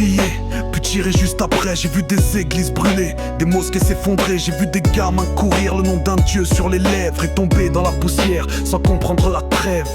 prier, puis tirer juste après. J'ai vu des églises brûler, des mosquées s'effondrer. J'ai vu des gamins courir, le nom d'un dieu sur les lèvres, et tomber dans la poussière sans comprendre la trêve.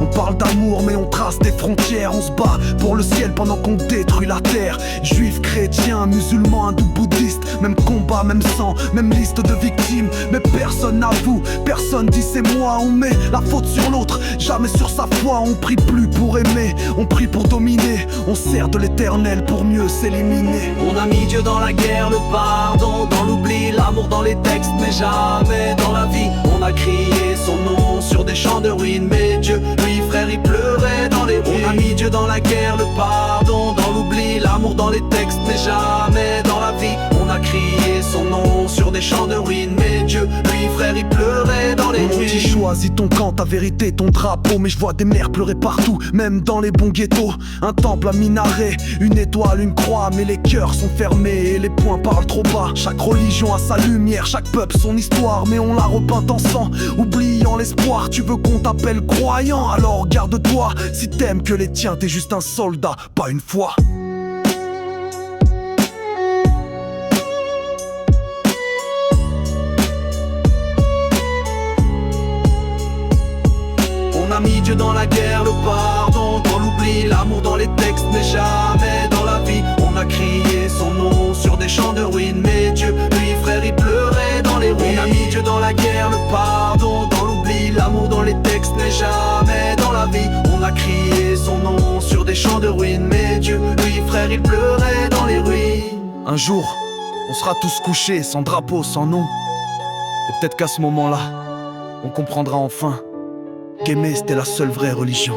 On parle d'amour mais on trace des frontières. On se bat pour le ciel pendant qu'on détruit la terre. Juifs, chrétiens, musulmans, hindous, bouddhistes, même combat, même sang, même liste de victimes. Mais personne n'avoue, personne dit c'est moi. On met la faute sur l'autre, jamais sur sa foi. On prie plus pour aimer, on prie pour dominer. On sert de l'éternel pour mieux s'éliminer. On a mis Dieu dans la guerre, le pardon dans l'oubli, l'amour dans les textes mais jamais dans la vie. On a crié son nom sur des champs de ruines, mais Dieu, lui frère, il pleurait dans les rues. On a mis Dieu dans la guerre, le pardon dans l'oubli, l'amour dans les textes mais jamais dans la vie. On a crié son nom sur des champs de ruines, mais Dieu, lui frère, il pleurait dans les rues. On dit choisis ton camp, ta vérité, ton drapeau. Mais je vois des mères pleurer partout, même dans les bons ghettos. Un temple, un minaret, une étoile, une croix. Mais les cœurs sont fermés et les poings parlent trop bas. Chaque religion a sa lumière, chaque peuple son histoire. Mais on la repeint en sang, oubliant l'espoir. Tu veux qu'on t'appelle croyant, alors garde-toi. Si t'aimes que les tiens, t'es juste un soldat, pas une foi. On a mis Dieu dans la guerre, le pardon dans l'oubli, l'amour dans les textes mais jamais dans la vie. On a crié son nom sur des champs de ruines, mais Dieu, lui frère, il pleurait dans les rues. On a mis Dieu dans la guerre, le pardon dans l'oubli, l'amour dans les textes mais jamais dans la vie. On a crié son nom sur des champs de ruines, mais Dieu, lui frère, il pleurait dans les ruines. Un jour, on sera tous couchés, sans drapeau, sans nom. Et peut-être qu'à ce moment-là, on comprendra enfin qu'aimer c'était la seule vraie religion.